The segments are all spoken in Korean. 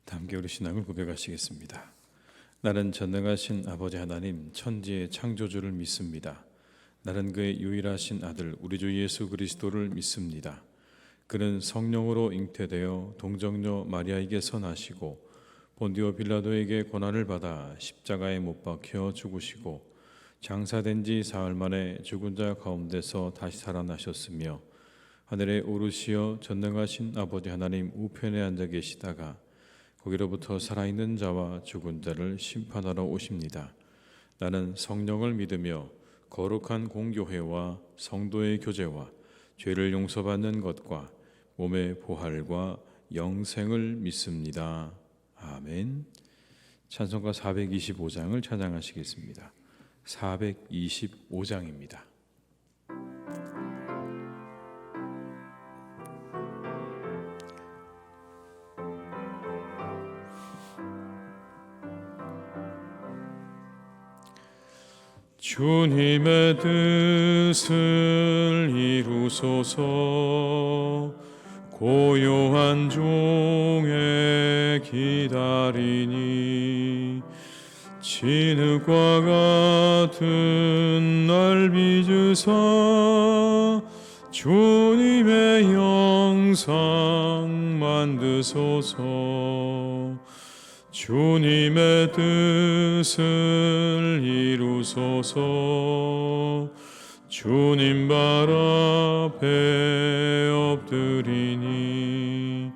함께 우리 신앙을 고백하시겠습니다. 나는 전능하신 아버지 하나님 천지의 창조주를 믿습니다. 나는 그의 유일하신 아들 우리 주 예수 그리스도를 믿습니다. 그는 성령으로 잉태되어 동정녀 마리아에게서 나시고 본디오 빌라도에게 고난을 받아 십자가에 못 박혀 죽으시고 장사된 지 사흘 만에 죽은 자 가운데서 다시 살아나셨으며 하늘에 오르시어 전능하신 아버지 하나님 우편에 앉아 계시다가 거기로부터 살아있는 자와 죽은 자를 심판하러 오십니다. 나는 성령을 믿으며 거룩한 공교회와 성도의 교제와 죄를 용서받는 것과 몸의 부활과 영생을 믿습니다. 아멘. 찬송가 425장을 찬양하시겠습니다. 425장입니다. 주님의 뜻을 이루소서. 고요한 종의 기다리니 진흙과 같은 날 빚으사 주님의 영상 만드소서. 주님의 뜻을 이루소서. 주님 발 앞에 엎드리니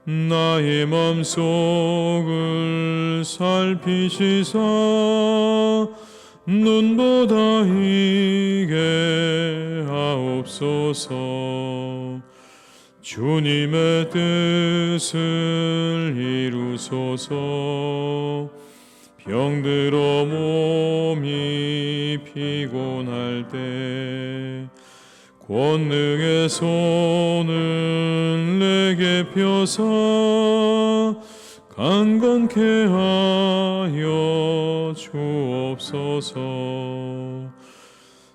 나의 맘속을 살피시사 눈보다 이게 하옵소서. 주님의 뜻을 이루소서. 병들어 몸이 피곤할 때 권능의 손을 내게 펴사 강건케 하여 주옵소서.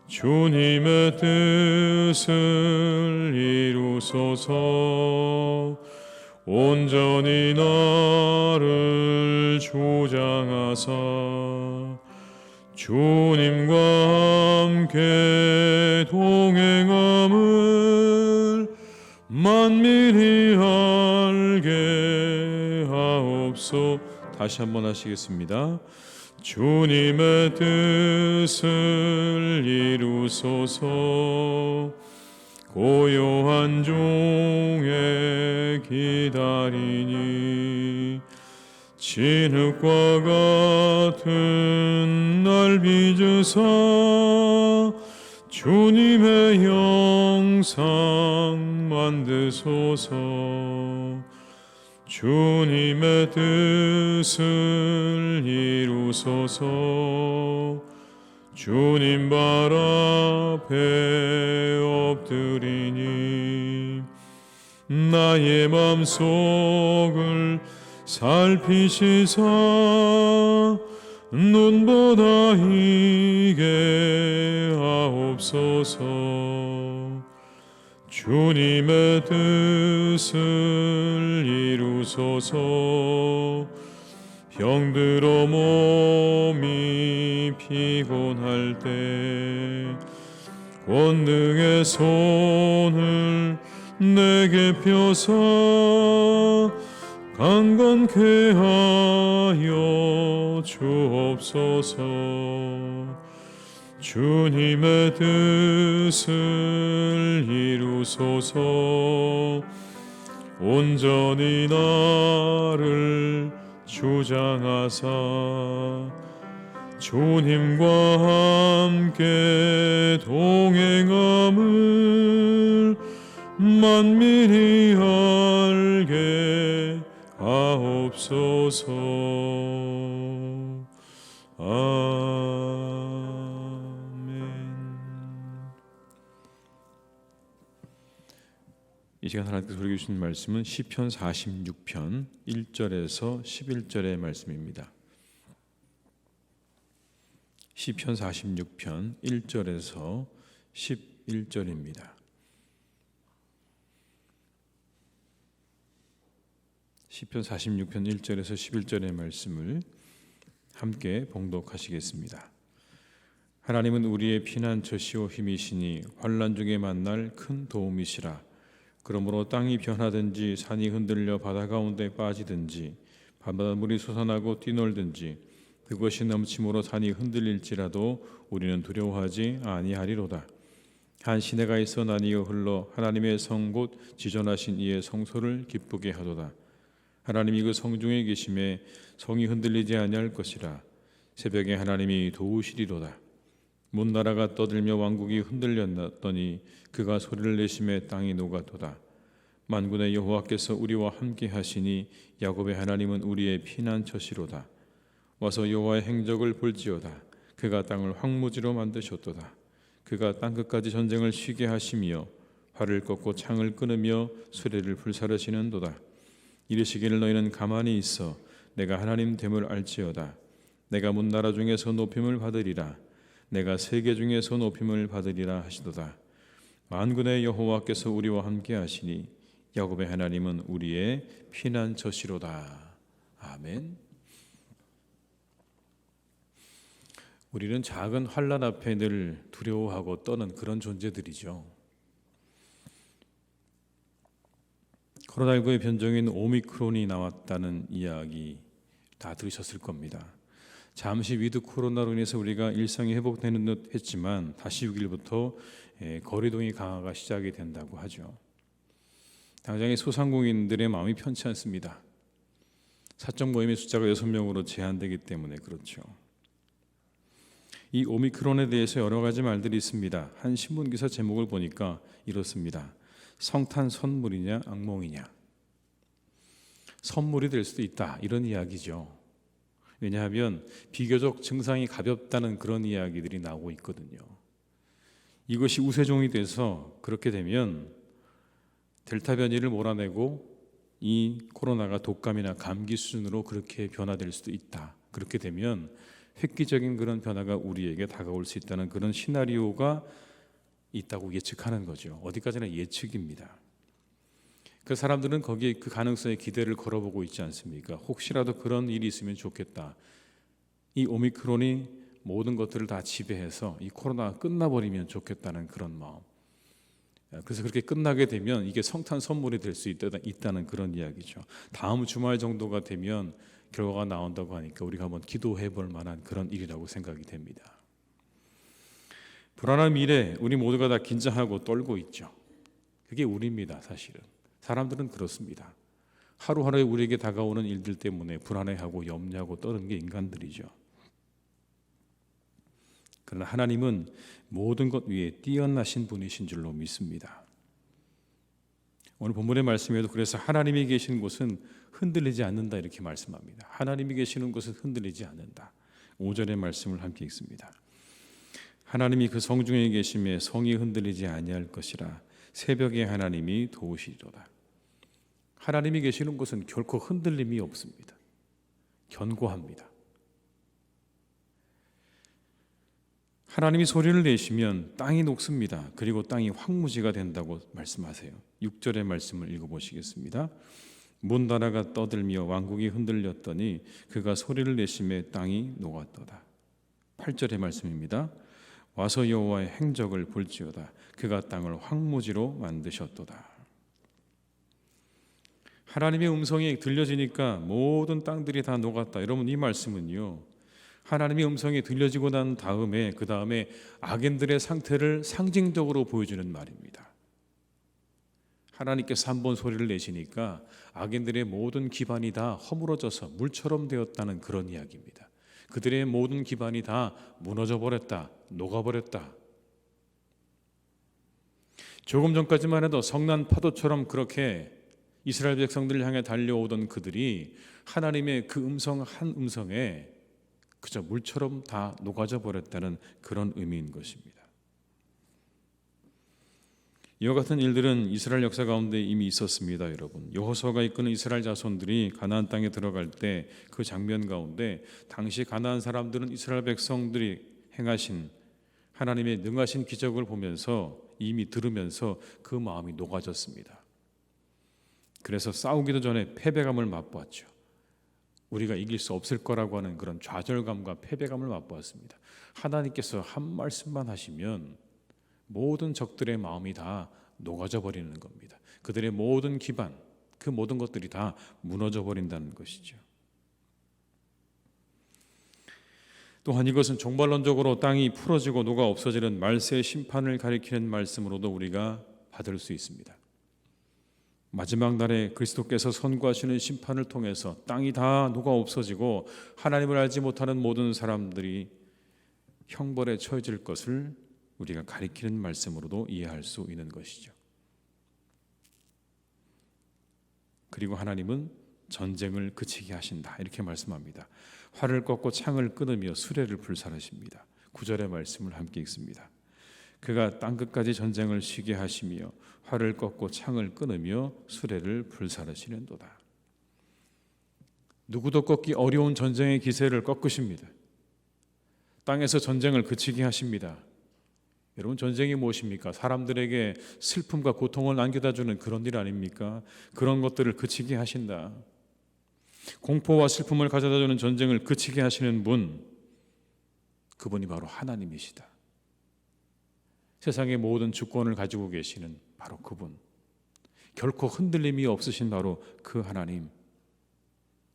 주님의 뜻을 이루소서. 온전히 나를 주장하사 주님과 함께 동행함을 만민이 알게 하옵소서. 다시 한번 하시겠습니다. 주님의 뜻을 이루소서. 고요한 종의 기다리니 진흙과 같은 날 빚으사 주님의 영상 만드소서. 주님의 뜻을 이루소서. 주님 발 앞에 엎드리니 나의 맘속을 살피시사 눈보다 이게 하옵소서. 주님의 뜻을 이루소서. 병들어 몸이 피곤할 때 권능의 손을 내게 펴사 강건케 하여 주옵소서. 주님의 뜻을 이루소서. 온전히 나를 주장하사 주님과 함께 동행함을 만민이 알게 하옵소서. 아멘. 이 시간 하나님께서 우리에게 주신 말씀은 시편 46편 1절에서 11절의 말씀입니다. 시편 46편 1절에서 11절입니다. 시편 46편 1절에서 11절의 말씀을 함께 봉독하시겠습니다. 하나님은 우리의 피난처시오 힘이시니 환난 중에 만날 큰 도움이시라. 그러므로 땅이 변하든지 산이 흔들려 바다 가운데 빠지든지 바닷물이 솟아나고 뛰놀든지 그것이 넘침으로 산이 흔들릴지라도 우리는 두려워하지 아니하리로다. 한 시내가 있어 나뉘어 흘러 하나님의 성 곧 지존하신 이의 성소를 기쁘게 하도다. 하나님이 그 성중에 계심에 성이 흔들리지 아니할 것이라. 새벽에 하나님이 도우시리로다. 문나라가 떠들며 왕국이 흔들렸더니 그가 소리를 내심에 땅이 녹아도다. 만군의 여호와께서 우리와 함께 하시니 야곱의 하나님은 우리의 피난처시로다. 와서 여호와의 행적을 볼지어다. 그가 땅을 황무지로 만드셨도다. 그가 땅끝까지 전쟁을 쉬게 하시며 활을 꺾고 창을 끊으며 수레를 불사르시는도다. 이르시기를 너희는 가만히 있어 내가 하나님 됨을 알지어다. 내가 문나라 중에서 높임을 받으리라. 내가 세계 중에서 높임을 받으리라 하시도다. 만군의 여호와께서 우리와 함께 하시니 야곱의 하나님은 우리의 피난처시로다. 아멘. 우리는 작은 환난 앞에 늘 두려워하고 떠는 그런 존재들이죠. 코로나19의 변종인 오미크론이 나왔다는 이야기 다 들으셨을 겁니다. 잠시 위드 코로나로 인해서 우리가 일상이 회복되는 듯 했지만 다시 6일부터 거리두기 강화가 시작이 된다고 하죠. 당장의 소상공인들의 마음이 편치 않습니다. 사적 모임의 숫자가 6명으로 제한되기 때문에 그렇죠. 이 오미크론에 대해서 여러 가지 말들이 있습니다. 한 신문 기사 제목을 보니까 이렇습니다. 성탄 선물이냐 악몽이냐. 선물이 될 수도 있다 이런 이야기죠. 왜냐하면 비교적 증상이 가볍다는 그런 이야기들이 나오고 있거든요. 이것이 우세종이 돼서 그렇게 되면 델타 변이를 몰아내고 이 코로나가 독감이나 감기 수준으로 그렇게 변화될 수도 있다. 그렇게 되면 획기적인 그런 변화가 우리에게 다가올 수 있다는 그런 시나리오가 있다고 예측하는 거죠. 어디까지나 예측입니다. 그 사람들은 거기에 그 가능성에 기대를 걸어보고 있지 않습니까? 혹시라도 그런 일이 있으면 좋겠다. 이 오미크론이 모든 것들을 다 지배해서 이 코로나가 끝나버리면 좋겠다는 그런 마음. 그래서 그렇게 끝나게 되면 이게 성탄 선물이 될 수 있다는 그런 이야기죠. 다음 주말 정도가 되면 결과가 나온다고 하니까 우리가 한번 기도해 볼 만한 그런 일이라고 생각이 됩니다. 불안한 미래, 우리 모두가 다 긴장하고 떨고 있죠. 그게 우리입니다, 사실은. 사람들은 그렇습니다. 하루하루에 우리에게 다가오는 일들 때문에 불안해하고 염려하고 떠는 게 인간들이죠. 그러나 하나님은 모든 것 위에 뛰어나신 분이신 줄로 믿습니다. 오늘 본문의 말씀에도 그래서 하나님이 계시는 곳은 흔들리지 않는다 이렇게 말씀합니다. 하나님이 계시는 곳은 흔들리지 않는다. 5절의 말씀을 함께 읽습니다. 하나님이 그 성중에 계심에 성이 흔들리지 아니할 것이라. 새벽에 하나님이 도우시리로다. 하나님이 계시는 곳은 결코 흔들림이 없습니다. 견고합니다. 하나님이 소리를 내시면 땅이 녹습니다. 그리고 땅이 황무지가 된다고 말씀하세요. 6절의 말씀을 읽어보시겠습니다. 문나라가 떠들며 왕국이 흔들렸더니 그가 소리를 내심에 땅이 녹았도다. 8절의 말씀입니다. 와서 여호와의 행적을 볼지어다. 그가 땅을 황무지로 만드셨도다. 하나님의 음성이 들려지니까 모든 땅들이 다 녹았다. 여러분 이 말씀은요. 하나님의 음성이 들려지고 난 다음에 그 다음에 악인들의 상태를 상징적으로 보여주는 말입니다. 하나님께서 한번 소리를 내시니까 악인들의 모든 기반이 다 허물어져서 물처럼 되었다는 그런 이야기입니다. 그들의 모든 기반이 다 무너져 버렸다, 녹아버렸다. 조금 전까지만 해도 성난 파도처럼 그렇게 이스라엘 백성들을 향해 달려오던 그들이 하나님의 그 음성 한 음성에 그저 물처럼 다 녹아져 버렸다는 그런 의미인 것입니다. 이와 같은 일들은 이스라엘 역사 가운데 이미 있었습니다, 여러분. 여호수아가 이끄는 이스라엘 자손들이 가나안 땅에 들어갈 때 그 장면 가운데 당시 가나안 사람들은 이스라엘 백성들이 행하신 하나님의 능하신 기적을 보면서 이미 들으면서 그 마음이 녹아졌습니다. 그래서 싸우기도 전에 패배감을 맛보았죠. 우리가 이길 수 없을 거라고 하는 그런 좌절감과 패배감을 맛보았습니다. 하나님께서 한 말씀만 하시면 모든 적들의 마음이 다 녹아져 버리는 겁니다. 그들의 모든 기반, 그 모든 것들이 다 무너져 버린다는 것이죠. 또한 이것은 종말론적으로 땅이 풀어지고 녹아 없어지는 말세의 심판을 가리키는 말씀으로도 우리가 받을 수 있습니다. 마지막 날에 그리스도께서 선고하시는 심판을 통해서 땅이 다 녹아 없어지고 하나님을 알지 못하는 모든 사람들이 형벌에 처해질 것을 우리가 가리키는 말씀으로도 이해할 수 있는 것이죠. 그리고 하나님은 전쟁을 그치게 하신다 이렇게 말씀합니다. 활을 꺾고 창을 끊으며 수레를 불살하십니다. 9절의 말씀을 함께 읽습니다. 그가 땅끝까지 전쟁을 쉬게 하시며 활을 꺾고 창을 끊으며 수레를 불살하시는도다. 누구도 꺾기 어려운 전쟁의 기세를 꺾으십니다. 땅에서 전쟁을 그치게 하십니다. 여러분, 전쟁이 무엇입니까? 사람들에게 슬픔과 고통을 안겨다 주는 그런 일 아닙니까? 그런 것들을 그치게 하신다. 공포와 슬픔을 가져다 주는 전쟁을 그치게 하시는 분, 그분이 바로 하나님이시다. 세상의 모든 주권을 가지고 계시는 바로 그분, 결코 흔들림이 없으신 바로 그 하나님,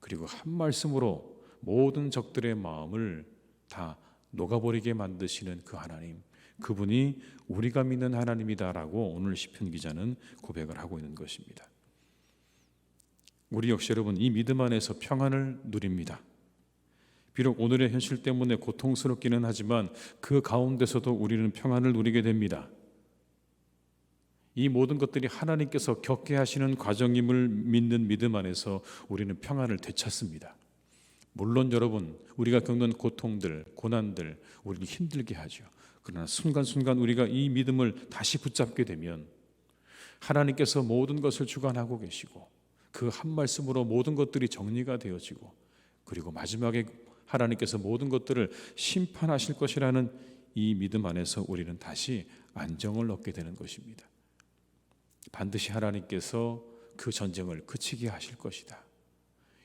그리고 한 말씀으로 모든 적들의 마음을 다 녹아버리게 만드시는 그 하나님, 그분이 우리가 믿는 하나님이다라고 오늘 시편 기자는 고백을 하고 있는 것입니다. 우리 역시 여러분, 이 믿음 안에서 평안을 누립니다. 비록 오늘의 현실 때문에 고통스럽기는 하지만 그 가운데서도 우리는 평안을 누리게 됩니다. 이 모든 것들이 하나님께서 겪게 하시는 과정임을 믿는 믿음 안에서 우리는 평안을 되찾습니다. 물론 여러분, 우리가 겪는 고통들, 고난들 우리를 힘들게 하죠. 그러나 순간순간 우리가 이 믿음을 다시 붙잡게 되면 하나님께서 모든 것을 주관하고 계시고 그 한 말씀으로 모든 것들이 정리가 되어지고, 그리고 마지막에 하나님께서 모든 것들을 심판하실 것이라는 이 믿음 안에서 우리는 다시 안정을 얻게 되는 것입니다. 반드시 하나님께서 그 전쟁을 그치게 하실 것이다.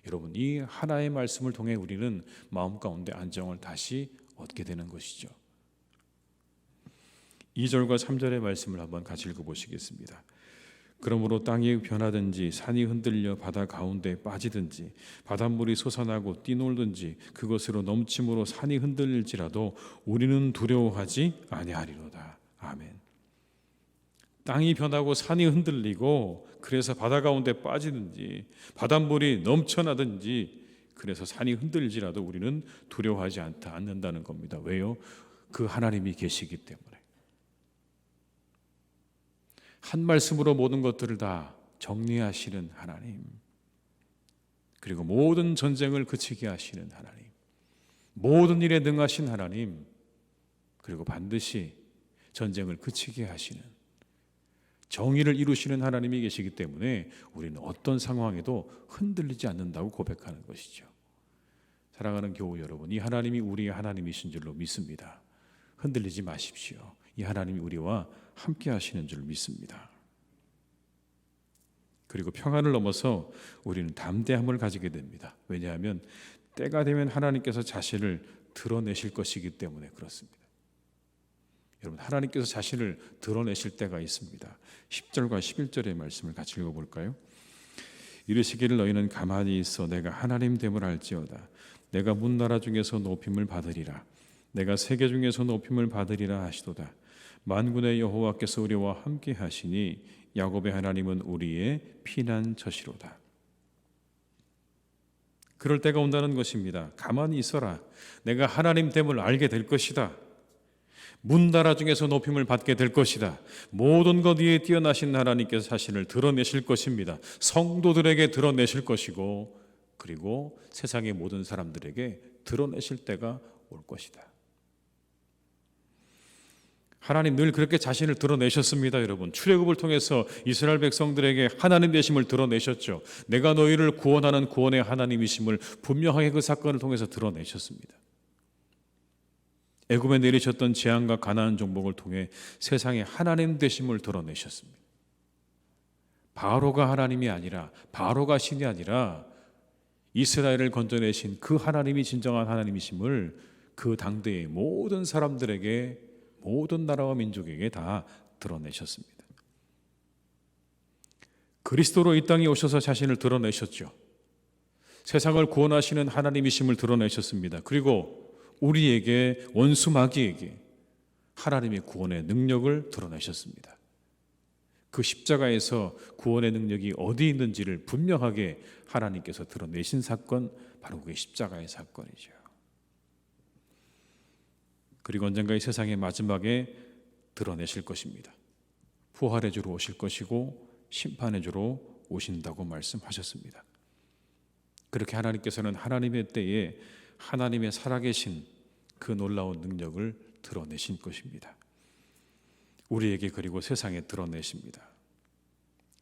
여러분, 이 하나의 말씀을 통해 우리는 마음 가운데 안정을 다시 얻게 되는 것이죠. 2절과 3절의 말씀을 한번 같이 읽어보시겠습니다. 그러므로 땅이 변하든지 산이 흔들려 바다 가운데 빠지든지 바닷물이 솟아나고 뛰놀든지 그것으로 넘침으로 산이 흔들릴지라도 우리는 두려워하지 아니하리로다. 아멘. 땅이 변하고 산이 흔들리고 그래서 바다 가운데 빠지든지 바닷물이 넘쳐나든지 그래서 산이 흔들리지라도 우리는 두려워하지 않는다는 겁니다. 왜요? 그 하나님이 계시기 때문에. 한 말씀으로 모든 것들을 다 정리하시는 하나님, 그리고 모든 전쟁을 그치게 하시는 하나님, 모든 일에 능하신 하나님, 그리고 반드시 전쟁을 그치게 하시는 정의를 이루시는 하나님이 계시기 때문에 우리는 어떤 상황에도 흔들리지 않는다고 고백하는 것이죠. 사랑하는 교우 여러분, 이 하나님이 우리의 하나님이신 줄로 믿습니다. 흔들리지 마십시오. 이 하나님이 우리와 함께 하시는 줄 믿습니다. 그리고 평안을 넘어서 우리는 담대함을 가지게 됩니다. 왜냐하면 때가 되면 하나님께서 자신을 드러내실 것이기 때문에 그렇습니다. 여러분, 하나님께서 자신을 드러내실 때가 있습니다. 10절과 11절의 말씀을 같이 읽어볼까요? 이르시기를 너희는 가만히 있어 내가 하나님 됨을 알지어다. 내가 문나라 중에서 높임을 받으리라. 내가 세계 중에서 높임을 받으리라 하시도다. 만군의 여호와께서 우리와 함께 하시니 야곱의 하나님은 우리의 피난처시로다. 그럴 때가 온다는 것입니다. 가만히 있어라. 내가 하나님 됨을 알게 될 것이다. 문나라 중에서 높임을 받게 될 것이다. 모든 것 위에 뛰어나신 하나님께서 자신을 드러내실 것입니다. 성도들에게 드러내실 것이고, 그리고 세상의 모든 사람들에게 드러내실 때가 올 것이다. 하나님 늘 그렇게 자신을 드러내셨습니다. 여러분, 출애굽을 통해서 이스라엘 백성들에게 하나님 되심을 드러내셨죠. 내가 너희를 구원하는 구원의 하나님이심을 분명하게 그 사건을 통해서 드러내셨습니다. 애굽에 내리셨던 재앙과 가나안 정복을 통해 세상에 하나님 되심을 드러내셨습니다. 바로가 하나님이 아니라, 바로가 신이 아니라 이스라엘을 건져내신 그 하나님이 진정한 하나님이심을 그 당대의 모든 사람들에게, 모든 나라와 민족에게 다 드러내셨습니다. 그리스도로 이 땅에 오셔서 자신을 드러내셨죠. 세상을 구원하시는 하나님이심을 드러내셨습니다. 그리고 우리에게, 원수 마귀에게 하나님의 구원의 능력을 드러내셨습니다. 그 십자가에서 구원의 능력이 어디 있는지를 분명하게 하나님께서 드러내신 사건, 바로 그게 십자가의 사건이죠. 그리고 언젠가 이 세상의 마지막에 드러내실 것입니다. 부활의 주로 오실 것이고 심판의 주로 오신다고 말씀하셨습니다. 그렇게 하나님께서는 하나님의 때에 하나님의 살아계신 그 놀라운 능력을 드러내신 것입니다. 우리에게, 그리고 세상에 드러내십니다.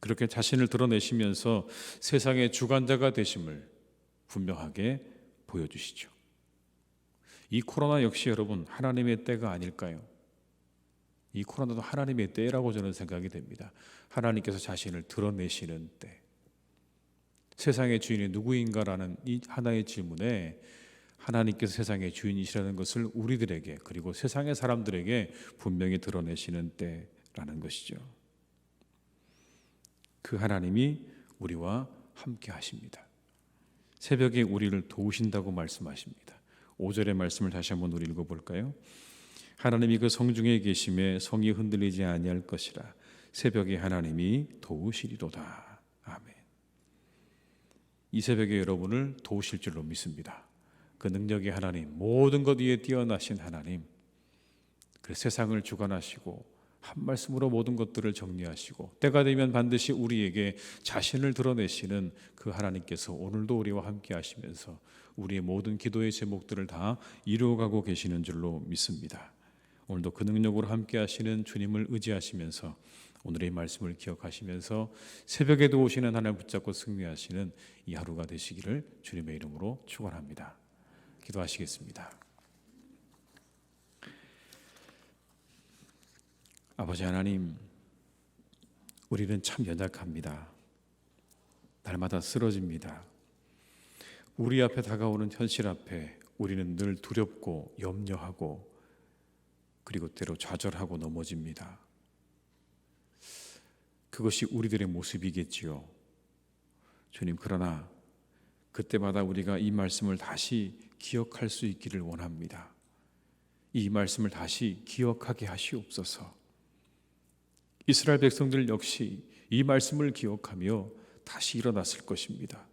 그렇게 자신을 드러내시면서 세상의 주관자가 되심을 분명하게 보여주시죠. 이 코로나 역시 여러분 하나님의 때가 아닐까요? 이 코로나도 하나님의 때라고 저는 생각이 됩니다. 하나님께서 자신을 드러내시는 때. 세상의 주인이 누구인가라는 이 하나의 질문에 하나님께서 세상의 주인이시라는 것을 우리들에게, 그리고 세상의 사람들에게 분명히 드러내시는 때라는 것이죠. 그 하나님이 우리와 함께 하십니다. 새벽에 우리를 도우신다고 말씀하십니다. 5절의 말씀을 다시 한번 우리 읽어볼까요? 하나님이 그 성중에 계심에 성이 흔들리지 아니할 것이라. 새벽에 하나님이 도우시리로다. 아멘. 이 새벽에 여러분을 도우실 줄로 믿습니다. 그 능력의 하나님, 모든 것 위에 뛰어나신 하나님, 그 세상을 주관하시고 한 말씀으로 모든 것들을 정리하시고 때가 되면 반드시 우리에게 자신을 드러내시는 그 하나님께서 오늘도 우리와 함께 하시면서 우리의 모든 기도의 제목들을 다 이루어가고 계시는 줄로 믿습니다. 오늘도 그 능력으로 함께 하시는 주님을 의지하시면서 오늘의 말씀을 기억하시면서 새벽에도 오시는 하나님 붙잡고 승리하시는 이 하루가 되시기를 주님의 이름으로 축원합니다. 기도하시겠습니다. 아버지 하나님, 우리는 참 연약합니다. 날마다 쓰러집니다. 우리 앞에 다가오는 현실 앞에 우리는 늘 두렵고 염려하고 그리고 때로 좌절하고 넘어집니다. 그것이 우리들의 모습이겠지요. 주님, 그러나 그때마다 우리가 이 말씀을 다시 기억할 수 있기를 원합니다. 이 말씀을 다시 기억하게 하시옵소서. 이스라엘 백성들 역시 이 말씀을 기억하며 다시 일어났을 것입니다.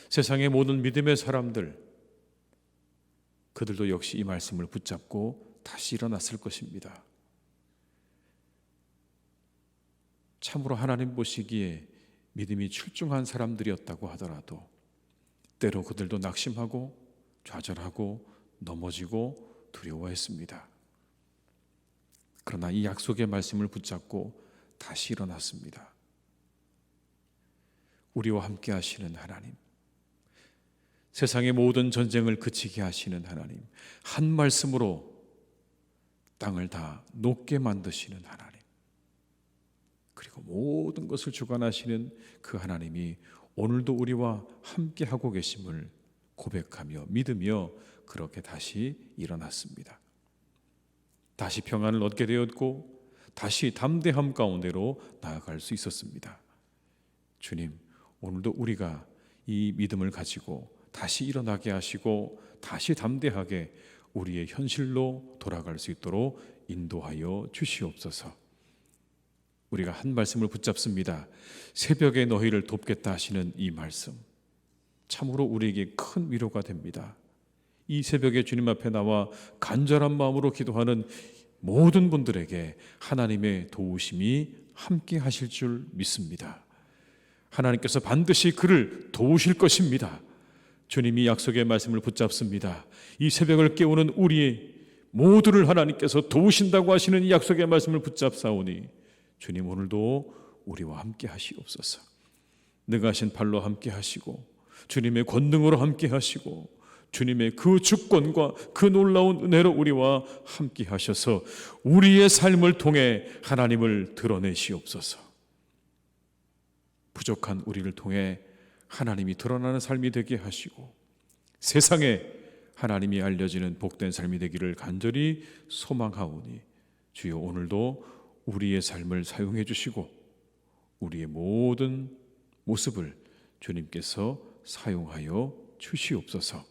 세상의 모든 믿음의 사람들, 그들도 역시 이 말씀을 붙잡고 다시 일어났을 것입니다. 참으로 하나님 보시기에 믿음이 출중한 사람들이었다고 하더라도 때로 그들도 낙심하고 좌절하고 넘어지고 두려워했습니다. 그러나 이 약속의 말씀을 붙잡고 다시 일어났습니다. 우리와 함께 하시는 하나님, 세상의 모든 전쟁을 그치게 하시는 하나님, 한 말씀으로 땅을 다 높게 만드시는 하나님, 그리고 모든 것을 주관하시는 그 하나님이 오늘도 우리와 함께 하고 계심을 고백하며 믿으며 그렇게 다시 일어났습니다. 다시 평안을 얻게 되었고 다시 담대함 가운데로 나아갈 수 있었습니다. 주님, 오늘도 우리가 이 믿음을 가지고 다시 일어나게 하시고 다시 담대하게 우리의 현실로 돌아갈 수 있도록 인도하여 주시옵소서. 우리가 한 말씀을 붙잡습니다. 새벽에 너희를 돕겠다 하시는 이 말씀, 참으로 우리에게 큰 위로가 됩니다. 이 새벽에 주님 앞에 나와 간절한 마음으로 기도하는 모든 분들에게 하나님의 도우심이 함께 하실 줄 믿습니다. 하나님께서 반드시 그를 도우실 것입니다. 주님이 약속의 말씀을 붙잡습니다. 이 새벽을 깨우는 우리의 모두를 하나님께서 도우신다고 하시는 이 약속의 말씀을 붙잡사오니 주님, 오늘도 우리와 함께 하시옵소서. 능하신 팔로 함께 하시고 주님의 권능으로 함께 하시고 주님의 그 주권과 그 놀라운 은혜로 우리와 함께 하셔서 우리의 삶을 통해 하나님을 드러내시옵소서. 부족한 우리를 통해 하나님이 드러나는 삶이 되게 하시고 세상에 하나님이 알려지는 복된 삶이 되기를 간절히 소망하오니 주여 오늘도 우리의 삶을 사용해 주시고 우리의 모든 모습을 주님께서 사용하여 주시옵소서.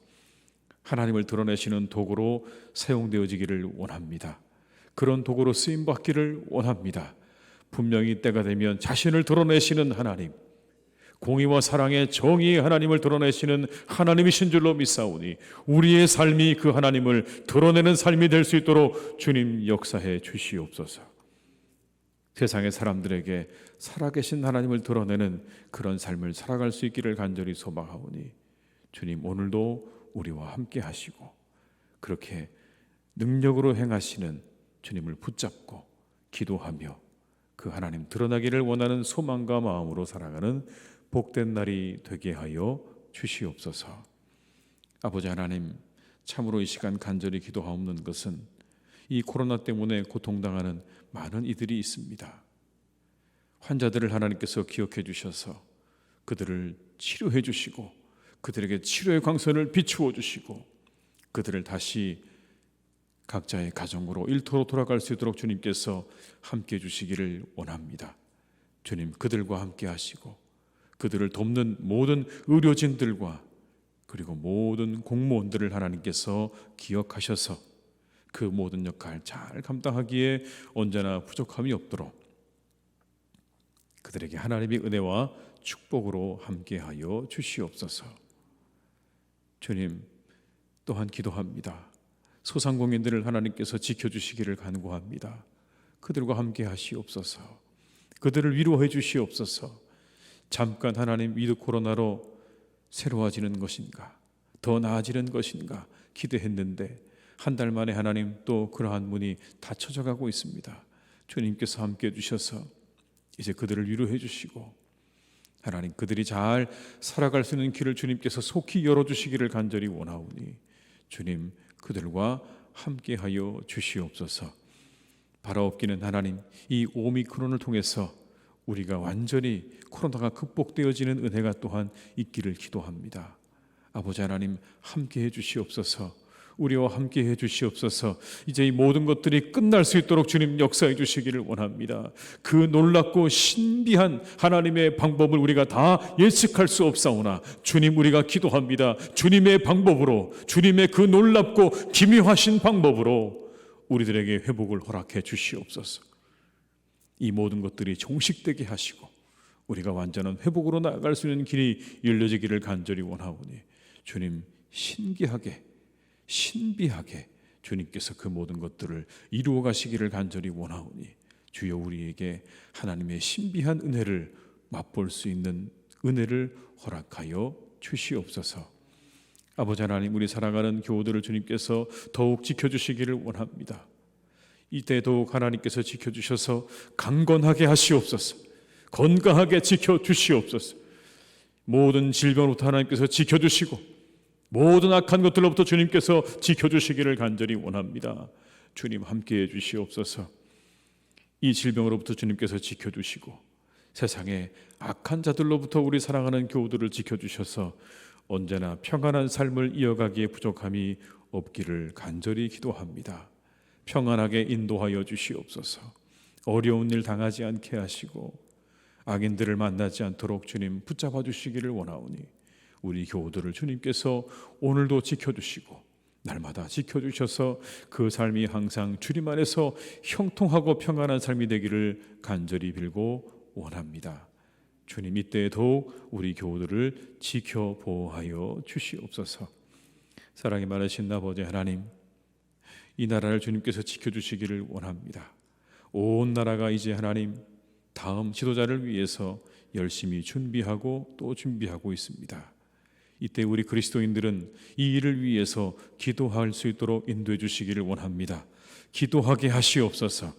하나님을 드러내시는 도구로 사용되어지기를 원합니다. 그런 도구로 쓰임받기를 원합니다. 분명히 때가 되면 자신을 드러내시는 하나님, 공의와 사랑의 정의의 하나님을 드러내시는 하나님이신 줄로 믿사오니 우리의 삶이 그 하나님을 드러내는 삶이 될 수 있도록 주님 역사해 주시옵소서. 세상의 사람들에게 살아계신 하나님을 드러내는 그런 삶을 살아갈 수 있기를 간절히 소망하오니 주님 오늘도 우리와 함께 하시고 그렇게 능력으로 행하시는 주님을 붙잡고 기도하며 그 하나님 드러나기를 원하는 소망과 마음으로 살아가는 복된 날이 되게 하여 주시옵소서. 아버지 하나님, 참으로 이 시간 간절히 기도하옵는 것은 이 코로나 때문에 고통당하는 많은 이들이 있습니다. 환자들을 하나님께서 기억해 주셔서 그들을 치료해 주시고 그들에게 치료의 광선을 비추어 주시고 그들을 다시 각자의 가정으로 일터로 돌아갈 수 있도록 주님께서 함께 해주시기를 원합니다. 주님 그들과 함께 하시고 그들을 돕는 모든 의료진들과 그리고 모든 공무원들을 하나님께서 기억하셔서 그 모든 역할 잘 감당하기에 언제나 부족함이 없도록 그들에게 하나님의 은혜와 축복으로 함께하여 주시옵소서. 주님 또한 기도합니다. 소상공인들을 하나님께서 지켜주시기를 간구합니다. 그들과 함께 하시옵소서. 그들을 위로해 주시옵소서. 잠깐 하나님 위드 코로나로 새로워지는 것인가 더 나아지는 것인가 기대했는데 한 달 만에 하나님 또 그러한 문이 닫혀져 가고 있습니다. 주님께서 함께 해주셔서 이제 그들을 위로해 주시고 하나님 그들이 잘 살아갈 수 있는 길을 주님께서 속히 열어주시기를 간절히 원하오니 주님 그들과 함께하여 주시옵소서. 바라옵기는 하나님 이 오미크론을 통해서 우리가 완전히 코로나가 극복되어지는 은혜가 또한 있기를 기도합니다. 아버지 하나님 함께해 주시옵소서. 우리와 함께해 주시옵소서. 이제 이 모든 것들이 끝날 수 있도록 주님 역사해 주시기를 원합니다. 그 놀랍고 신비한 하나님의 방법을 우리가 다 예측할 수 없사오나 주님 우리가 기도합니다. 주님의 방법으로 주님의 그 놀랍고 기묘하신 방법으로 우리들에게 회복을 허락해 주시옵소서. 이 모든 것들이 종식되게 하시고 우리가 완전한 회복으로 나아갈 수 있는 길이 열려지기를 간절히 원하오니 주님 신비하게 주님께서 그 모든 것들을 이루어 가시기를 간절히 원하오니 주여 우리에게 하나님의 신비한 은혜를 맛볼 수 있는 은혜를 허락하여 주시옵소서. 아버지 하나님 우리 살아가는 교우들을 주님께서 더욱 지켜주시기를 원합니다. 이때 더욱 하나님께서 지켜주셔서 강건하게 하시옵소서. 건강하게 지켜주시옵소서. 모든 질병으로부터 하나님께서 지켜주시고 모든 악한 것들로부터 주님께서 지켜주시기를 간절히 원합니다. 주님 함께해 주시옵소서. 이 질병으로부터 주님께서 지켜주시고 세상의 악한 자들로부터 우리 사랑하는 교우들을 지켜주셔서 언제나 평안한 삶을 이어가기에 부족함이 없기를 간절히 기도합니다. 평안하게 인도하여 주시옵소서. 어려운 일 당하지 않게 하시고 악인들을 만나지 않도록 주님 붙잡아 주시기를 원하오니 우리 교우들을 주님께서 오늘도 지켜주시고 날마다 지켜주셔서 그 삶이 항상 주님 안에서 형통하고 평안한 삶이 되기를 간절히 빌고 원합니다. 주님 이때 더욱 우리 교우들을 지켜 보호하여 주시옵소서. 사랑이 많으신 아버지 하나님 이 나라를 주님께서 지켜주시기를 원합니다. 온 나라가 이제 하나님 다음 지도자를 위해서 열심히 준비하고 또 준비하고 있습니다. 이때 우리 그리스도인들은 이 일을 위해서 기도할 수 있도록 인도해 주시기를 원합니다. 기도하게 하시옵소서.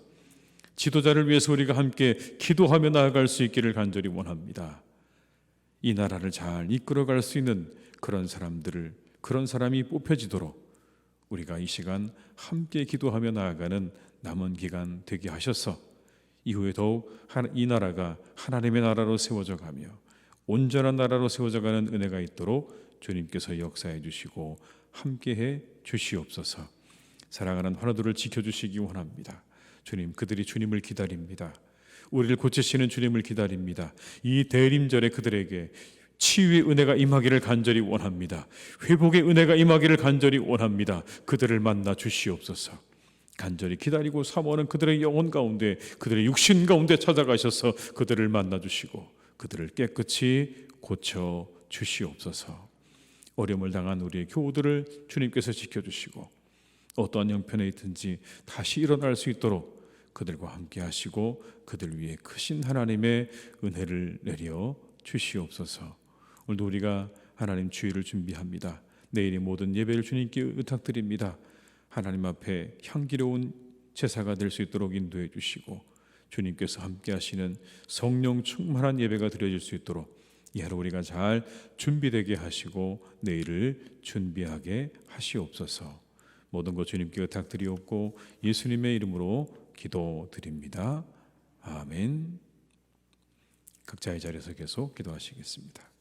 지도자를 위해서 우리가 함께 기도하며 나아갈 수 있기를 간절히 원합니다. 이 나라를 잘 이끌어갈 수 있는 그런 사람이 뽑혀지도록 우리가 이 시간 함께 기도하며 나아가는 남은 기간 되게 하셔서 이후에 더욱 이 나라가 하나님의 나라로 세워져 가며 온전한 나라로 세워져 가는 은혜가 있도록 주님께서 역사해 주시고 함께해 주시옵소서. 사랑하는 환우들을 지켜주시기 원합니다. 주님, 그들이 주님을 기다립니다. 우리를 고치시는 주님을 기다립니다. 이 대림절에 그들에게 치유의 은혜가 임하기를 간절히 원합니다. 회복의 은혜가 임하기를 간절히 원합니다. 그들을 만나 주시옵소서. 간절히 기다리고 사모하는 그들의 영혼 가운데, 그들의 육신 가운데 찾아가셔서 그들을 만나 주시고 그들을 깨끗이 고쳐 주시옵소서. 어려움을 당한 우리의 교우들을 주님께서 지켜주시고 어떠한 형편에 있든지 다시 일어날 수 있도록 그들과 함께 하시고 그들 위해 크신 하나님의 은혜를 내려 주시옵소서. 오늘도 우리가 하나님 주일을 준비합니다. 내일의 모든 예배를 주님께 의탁드립니다. 하나님 앞에 향기로운 제사가 될 수 있도록 인도해 주시고 주님께서 함께 하시는 성령 충만한 예배가 드려질 수 있도록 이 하루 우리가 잘 준비되게 하시고 내일을 준비하게 하시옵소서. 모든 것 주님께 의탁드리옵고 예수님의 이름으로 기도드립니다. 아멘. 각자의 자리에서 계속 기도하시겠습니다.